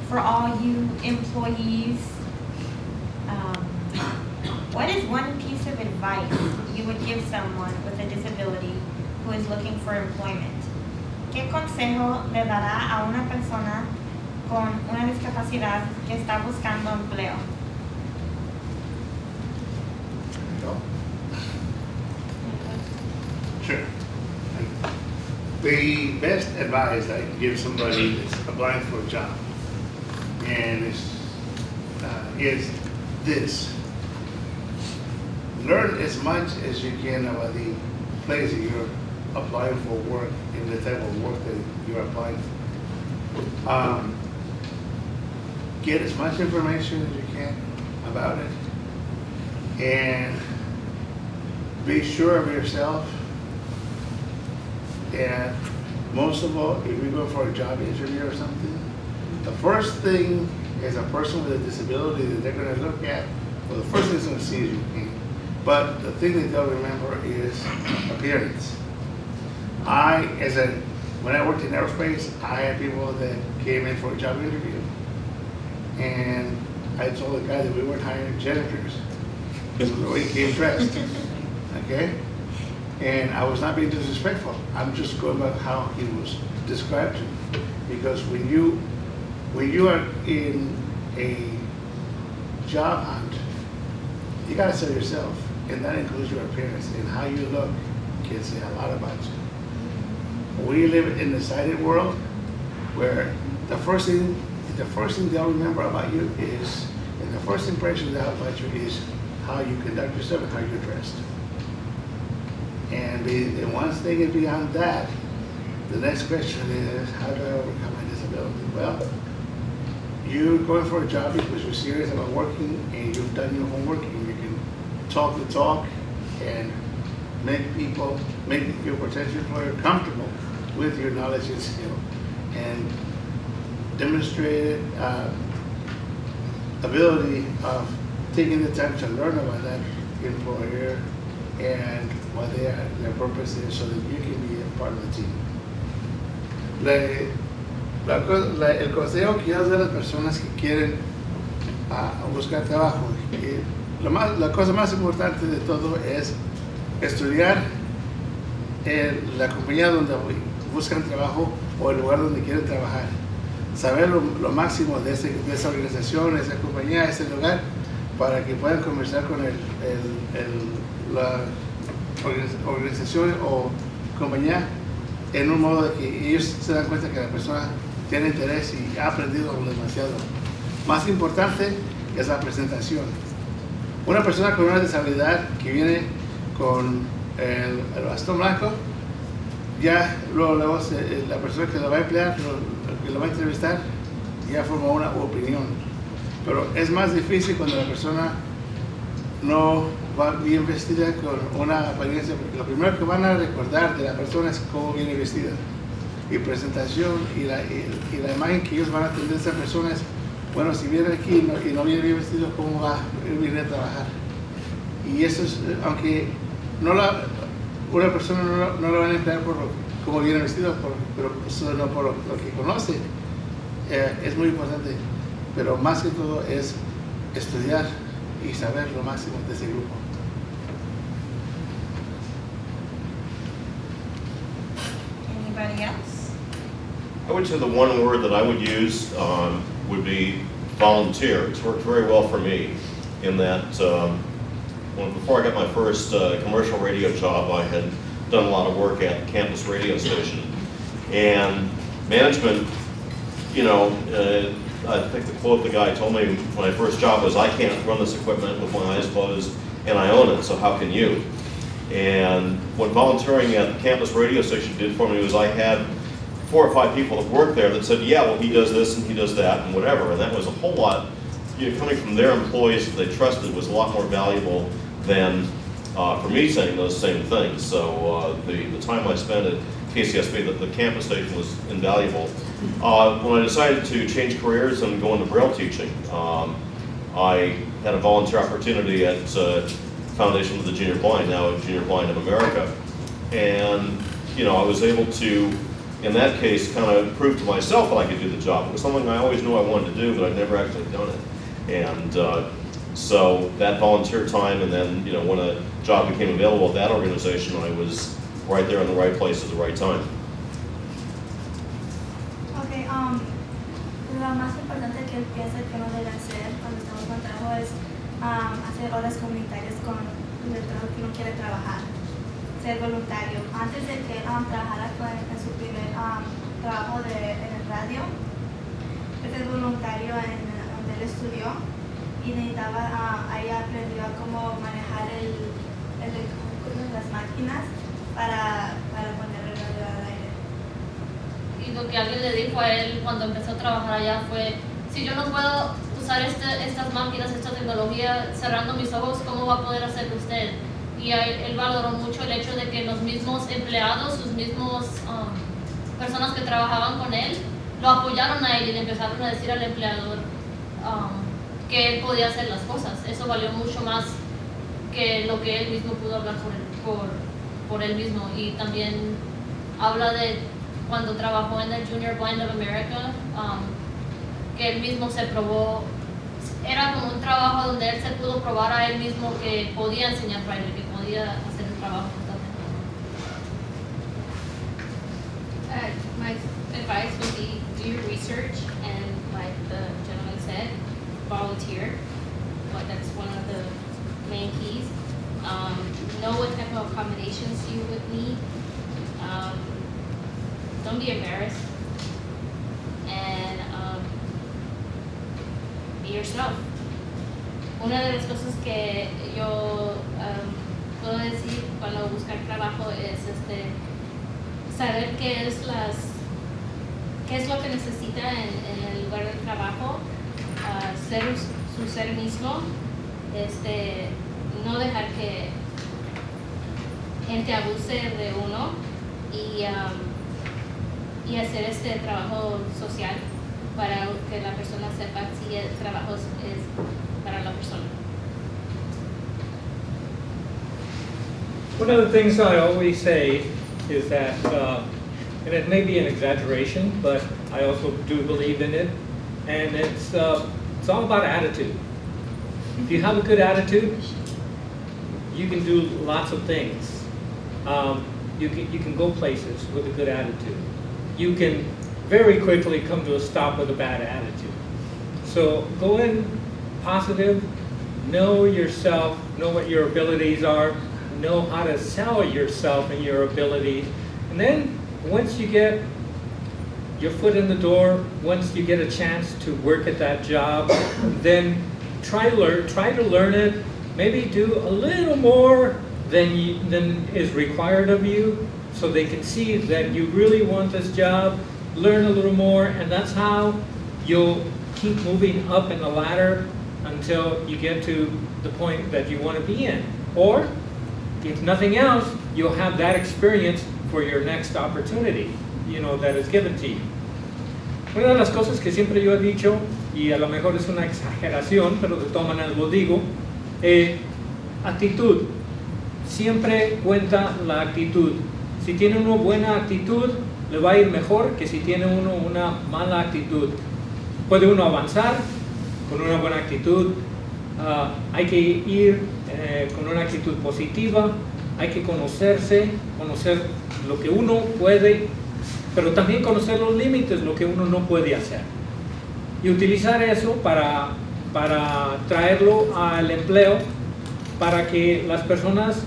for all you employees, what is one piece of advice you would give someone with a disability who is looking for employment? ¿Qué consejo le dará a una persona con una discapacidad que está buscando empleo? Sure. The best advice I can give somebody that's applying for a job and is this: learn as much as you can about the place that you're applying for work and the type of work that you're applying for. Get as much information as you can about it, and be sure of yourself. And most of all, if you go for a job interview or something, the first thing as a person with a disability that they're going to look at, well, the first thing they're going to see is your name. But the thing that they'll remember is appearance. When I worked in aerospace, I had people that came in for a job interview, and I told the guy that we weren't hiring janitors because of the way he came dressed. Okay? And I was not being disrespectful. I'm just going by how he was described to me. Because when you are in a job hunt, you gotta sell yourself, and that includes your appearance, and how you look can say a lot about you. We live in the sighted world where the first thing they'll remember about you is, and the first impression they'll have about you is how you conduct yourself and how you're dressed. And once they get beyond that, the next question is, how do I overcome my disability? Well, you're going for a job because you're serious about working and you've done your homework, and you can talk the talk and make your potential employer comfortable with your knowledge and skill, and demonstrate ability of taking the time to learn about that employer and what their purpose is, so that you can be a part of the team. El consejo que yo doy a las personas que quieren buscar trabajo, la cosa más importante de todo es estudiar en la compañía donde buscan trabajo o el lugar donde quieren trabajar. Saber lo máximo de esa organización, de esa compañía, de ese lugar, para que puedan conversar con la organización o compañía en un modo de que ellos se dan cuenta que la persona tiene interés y ha aprendido demasiado. Más importante es la presentación. Una persona con una disabilidad que viene con el bastón blanco, ya luego la persona que lo va a emplear, que lo va a entrevistar, ya formó una opinión. Pero es más difícil cuando la persona no va bien vestida con una apariencia, porque lo primero que van a recordar de la persona es cómo viene vestida. Y presentación y la imagen que ellos van a tener de esa persona es, bueno, si viene aquí y no viene bien vestido, ¿cómo va a venir a trabajar? Y eso es, aunque una persona no lo van a emplear por cómo viene vestido, pero solo por lo que conoce, es muy importante. Pero más que todo es estudiar y saber lo máximo de ese grupo. Anybody else? I would say the one word that I would use would be volunteer. It's worked very well for me in that before I got my first commercial radio job, I had done a lot of work at the campus radio station. And management, I think the quote the guy told me when my first job was, I can't run this equipment with my eyes closed, and I own it, so how can you? And what volunteering at the campus radio station did for me was I had 4 or 5 people that worked there that said, yeah, well, he does this and he does that and whatever. And that was a whole lot, coming from their employees that they trusted, was a lot more valuable than for me saying those same things. So the time I spent at KCSB, the campus station, was invaluable. When I decided to change careers and go into Braille teaching, I had a volunteer opportunity at Foundation for the Junior Blind, now Junior Blind of America. And I was able to in that case, kind of proved to myself that I could do the job. It was something I always knew I wanted to do, but I'd never actually done it. And so that volunteer time, and then when a job became available at that organization, I was right there in the right place at the right time. Okay, lo más importante que pienso que uno debe hacer cuando estamos con trabajo es hacer horas comunitarias con el trabajo que uno quiere trabajar. Ser voluntario. Antes de que trabajara en su primer trabajo en el radio, ser voluntario en donde él estudió y necesitaba, ahí aprendió a cómo manejar las máquinas para poner el radio al aire. Y lo que alguien le dijo a él cuando empezó a trabajar allá fue, si yo no puedo usar estas máquinas, esta tecnología cerrando mis ojos, ¿cómo va a poder hacerlo usted? Y él valoró mucho el hecho de que los mismos empleados, sus mismos personas que trabajaban con él, lo apoyaron a él y le empezaron a decir al empleador que él podía hacer las cosas. Eso valió mucho más que lo que él mismo pudo hablar por él mismo. Y también habla de cuando trabajó en el Junior Blind of America, que él mismo se probó. Era como un trabajo donde él se pudo probar a él mismo que podía enseñar braille, que podía hacer el trabajo totalmente. My advice would be do your research and, like the gentleman said, volunteer. But that's one of the main keys. Know what type of accommodations you would need. Don't be embarrassed. And be yourself. Una de las cosas que yo puedo decir cuando buscar trabajo es saber qué es lo que necesita en el lugar de trabajo, ser su ser mismo, no dejar que gente abuse de uno y hacer este trabajo social para que la persona sepa si el trabajo es para la persona. One of the things I always say is that, and it may be an exaggeration, but I also do believe in it, and it's all about attitude. If you have a good attitude, you can do lots of things. You can go places with a good attitude. You can very quickly come to a stop with a bad attitude. So go in positive, know yourself, know what your abilities are, know how to sell yourself and your abilities. And then once you get your foot in the door, once you get a chance to work at that job, then try to learn it, maybe do a little more than is required of you, so they can see that you really want this job, learn a little more, and that's how you'll keep moving up in the ladder until you get to the point that you want to be in. Or, if nothing else, you'll have that experience for your next opportunity, that is given to you. Una de las cosas que siempre yo he dicho, y a lo mejor es una exageración, pero de todas maneras lo digo, actitud. Siempre cuenta la actitud. Si tiene uno buena actitud, le va a ir mejor que si tiene uno una mala actitud. Puede uno avanzar con una buena actitud. Hay que ir con una actitud positiva, hay que conocer lo que uno puede, pero también conocer los límites, lo que uno no puede hacer. Y utilizar eso para traerlo al empleo, para que las personas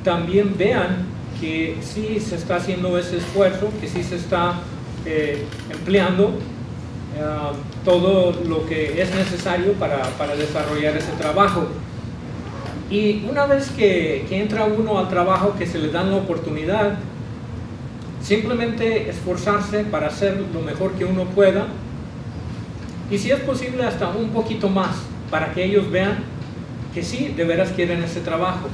también vean que sí se está haciendo ese esfuerzo, que sí se está empleando todo lo que es necesario para desarrollar ese trabajo. Y una vez que entra uno al trabajo, que se le dan la oportunidad, simplemente esforzarse para hacer lo mejor que uno pueda, y si es posible hasta un poquito más, para que ellos vean que sí, de veras quieren ese trabajo.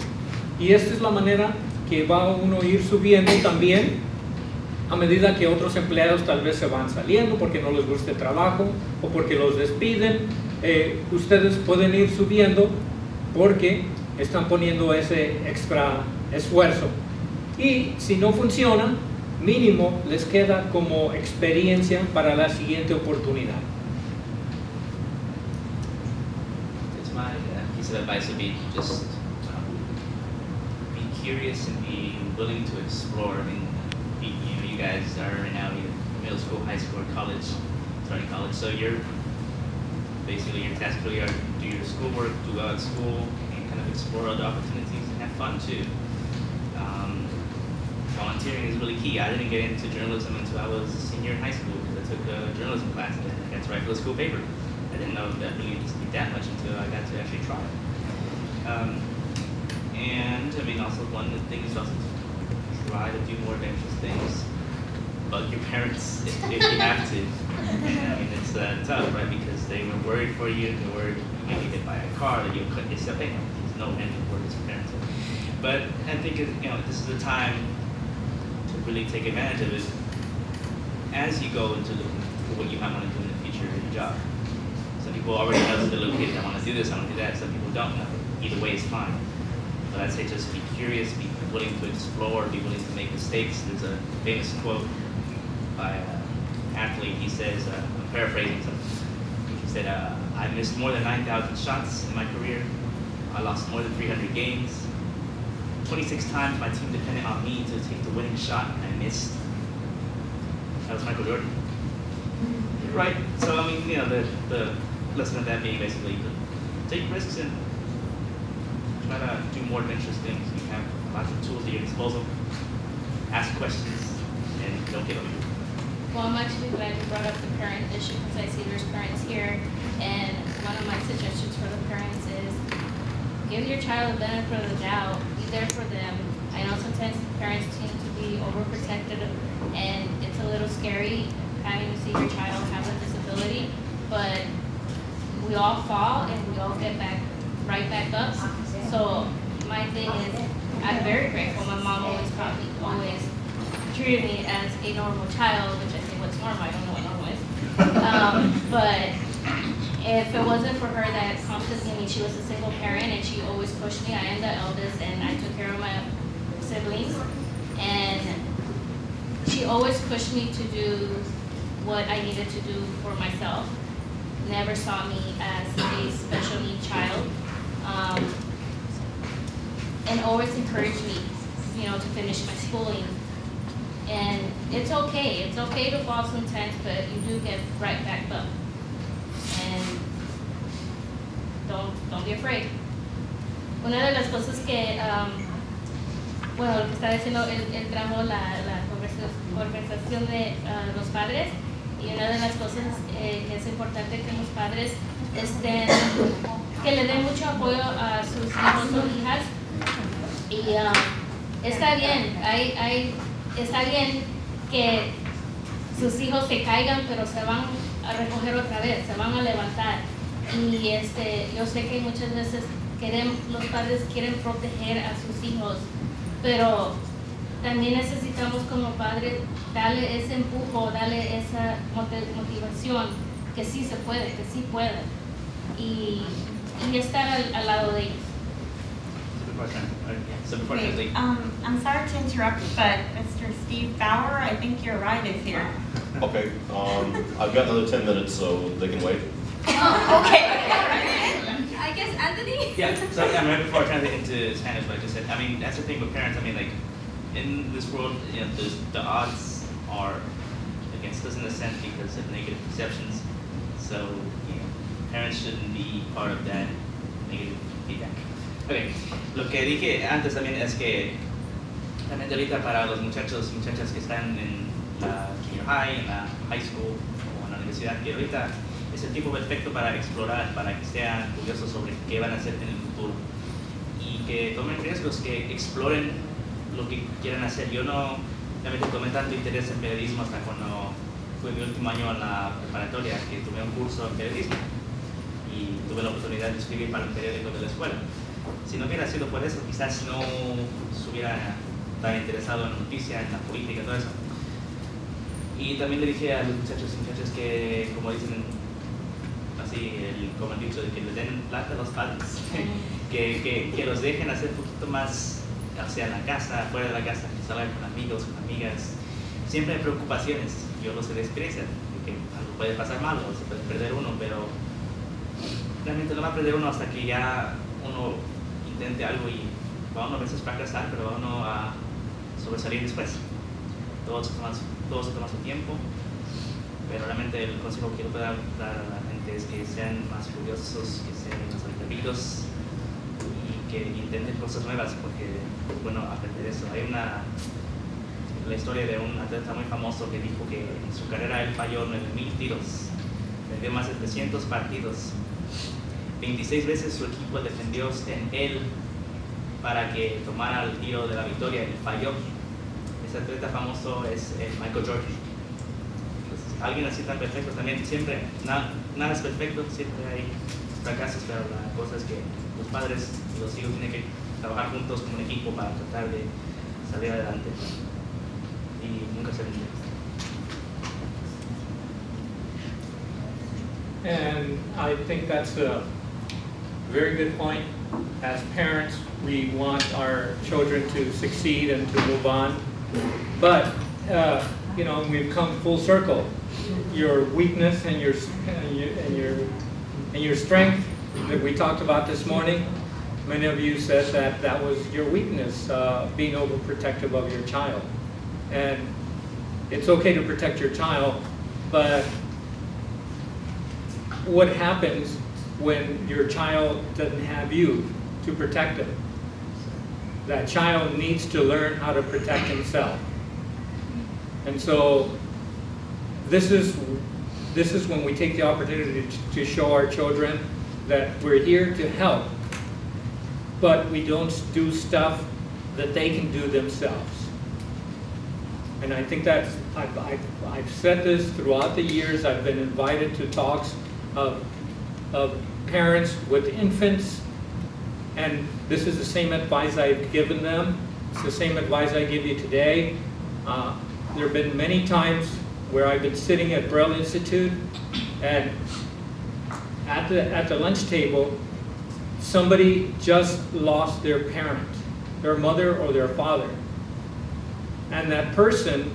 Y esta es la manera que va uno a ir subiendo también, a medida que otros empleados tal vez se van saliendo porque no les gusta el trabajo o porque los despiden. Ustedes pueden ir subiendo porque están poniendo ese extra esfuerzo. Y si no funciona, mínimo les queda como experiencia para la siguiente oportunidad. It's my piece of advice would be just be curious and be willing to explore. I mean, you guys are right now either middle school, high school, or college, starting college. So you're basically your task really are to do your schoolwork, do well at school, and kind of explore other opportunities and have fun too. Volunteering is really key. I didn't get into journalism until I was a senior in high school because I took a journalism class and I got to write for the school paper. I didn't know that really interested me that much until I got to actually try it. And I mean, also one of the things is also to try to do more adventurous things. Bug your parents if you have to. And I mean, it's tough, right? Because they were worried for you. They were you get hit by a car that you'll cut yourself in. There's no end of words for parents. But I think this is the time to really take advantage of it as you go into what you might want to do in the future in your job. Some people already know they're located. I want to do this. I want to do that. Some people don't know. Either way is fine. But I'd say just be curious, be willing to explore, be willing to make mistakes. There's a famous quote by an athlete. He says, I'm paraphrasing something. He said, I missed more than 9,000 shots in my career. I lost more than 300 games. 26 times my team depended on me to take the winning shot and I missed. That was Michael Jordan. Right? So, I mean, the lesson of that being basically take risks and try to do more adventurous things. You have lots of tools at your disposal. Ask questions and don't get them. Well, I'm actually glad you brought up the parent issue because I see there's parents here, and one of my suggestions for the parents is give your child the benefit of the doubt. Be there for them. I know sometimes parents tend to be overprotective, and it's a little scary having to see your child have a disability, but we all fall and we all get right back up. So my thing is, I'm very grateful. My mom always treated me as a normal child, which I think what's normal. I don't know what normal is. But if it wasn't for her that constantly, I mean, she was a single parent and she always pushed me. I am the eldest and I took care of my siblings. And she always pushed me to do what I needed to do for myself. Never saw me as a special needs child. And always encouraged me, to finish my schooling. And it's okay to fall sometimes, but you do get right back up. And don't be afraid. Una de las cosas que, lo que está diciendo, él trajo la conversación de los padres, y una de las cosas que es importante que los padres que le den mucho apoyo a sus hijos o hijas. Y está bien, está bien que sus hijos se caigan, pero se van a recoger otra vez, se van a levantar. Y yo sé que muchas veces los padres quieren proteger a sus hijos, pero también necesitamos como padres darle ese empujo, darle esa motivación, que sí se puede, que sí pueden, y estar al lado de ellos. Wait, I'm sorry to interrupt, but Mr. Steve Bauer, I think your ride is here. Okay, I've got another 10 minutes, so they can wait. Okay. I guess Anthony? Yeah, so right before I translate into Spanish, what I just said, I mean, that's the thing with parents. I mean, like, in this world, the odds are against us in a sense because of negative perceptions. So, parents shouldn't be part of that negative feedback. Okay, lo que dije antes también es que realmente ahorita para los muchachos y muchachas que están en la junior high, en la high school o en la universidad, que ahorita es el tiempo perfecto para explorar, para que sean curiosos sobre qué van a hacer en el futuro y que tomen riesgos, que exploren lo que quieran hacer. Yo no realmente tomé tanto interés en periodismo hasta cuando fue mi último año en la preparatoria, que tuve un curso en periodismo y tuve la oportunidad de escribir para el periódico de la escuela. Si no hubiera sido por eso, quizás no se hubiera tan interesado en la noticia, en la política, todo eso. Y también le dije a los muchachos y muchachas que, como dicen así, como han dicho, de que les den plata a los padres, que los dejen hacer un poquito más hacia la casa, fuera de la casa, que salgan con amigos, con amigas, siempre hay preocupaciones, yo lo sé de experiencia, de que algo puede pasar mal o se puede perder uno, pero realmente no va a perder uno hasta que ya uno intente algo y va uno a veces fracasar, pero va uno a sobresalir después. Todo se toma su tiempo, pero realmente el consejo que quiero dar a la gente es que sean más curiosos, que sean más atrevidos y que intenten cosas nuevas, porque es bueno aprender eso. Hay la historia de un atleta muy famoso que dijo que en su carrera él falló 9,000 tiros, perdió más de 300 partidos, 26 veces su equipo defendió en él para que tomara el tiro de la victoria y falló. Ese atleta famoso es Michael Jordan. Entonces, alguien así tan perfecto también, siempre, nada es perfecto, siempre hay fracasos, pero la cosa es que los padres y los hijos tienen que trabajar juntos como un equipo para tratar de salir adelante y nunca se rinden. And I think that's a very good point. As parents, we want our children to succeed and to move on. But, you know, we've come full circle. Your weakness and your strength that we talked about this morning, many of you said that that was your weakness, being overprotective of your child. And it's okay to protect your child, but what happens when your child doesn't have you to protect them? That child needs to learn how to protect himself. And so this is when we take the opportunity to show our children that we're here to help, but we don't do stuff that they can do themselves. And I think that's, I've said this throughout the years. I've been invited to talks of parents with infants, and this is the same advice I've given them. It's the same advice I give you today. There have been many times where I've been sitting at Braille Institute, and at the lunch table, somebody just lost their parent, their mother or their father. And that person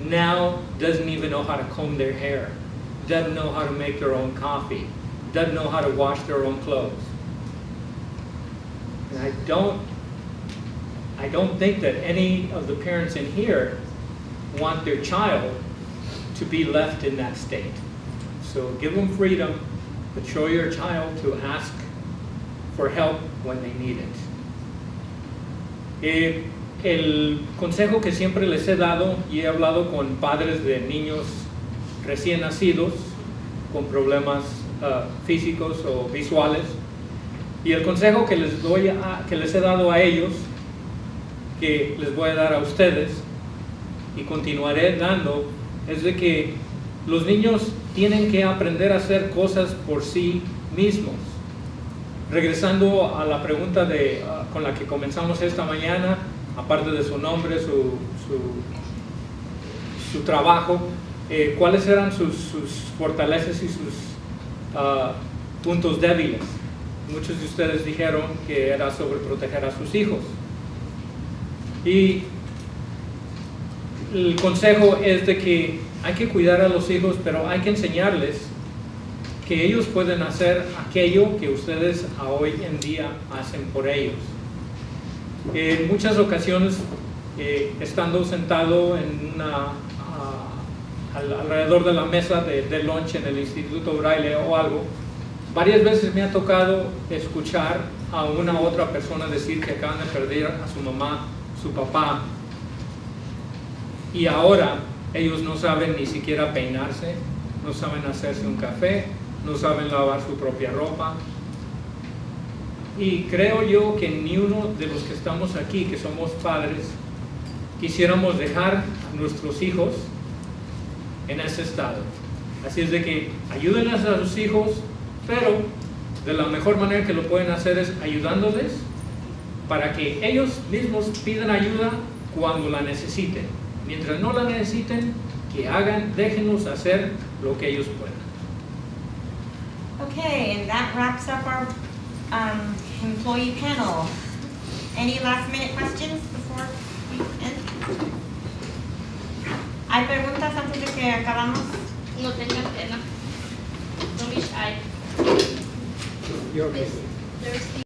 now doesn't even know how to comb their hair, doesn't know how to make their own coffee, doesn't know how to wash their own clothes. And I don't think that any of the parents in here want their child to be left in that state. So give them freedom, but show your child to ask for help when they need it. El consejo que siempre les he dado, y he hablado con padres de niños recién nacidos con problemas físicos o visuales, y el consejo que les he dado a ellos, que les voy a dar a ustedes y continuaré dando, es de que los niños tienen que aprender a hacer cosas por sí mismos. Regresando a la pregunta con la que comenzamos esta mañana, aparte de su nombre, su trabajo, ¿cuáles eran sus fortalezas y sus puntos débiles? Muchos de ustedes dijeron que era sobre proteger a sus hijos. Y el consejo es de que hay que cuidar a los hijos, pero hay que enseñarles que ellos pueden hacer aquello que ustedes hoy en día hacen por ellos. En muchas ocasiones, estando sentado alrededor de la mesa de lunch en el Instituto Braille o algo, varias veces me ha tocado escuchar a una otra persona decir que acaban de perder a su mamá, su papá, y ahora ellos no saben ni siquiera peinarse, no saben hacerse un café, no saben lavar su propia ropa. Y creo yo que ni uno de los que estamos aquí, que somos padres, quisiéramos dejar a nuestros hijos en ese estado. Así es de que ayúdenles a sus hijos, pero de la mejor manera que lo pueden hacer es ayudándoles para que ellos mismos pidan ayuda cuando la necesiten. Mientras no la necesiten, que déjenlos hacer lo que ellos puedan. Okay, and that wraps up our employee panel. Any last minute questions before we end? ¿Hay preguntas antes de que acabamos? No tengan pena. Don't be shy. You're okay. There's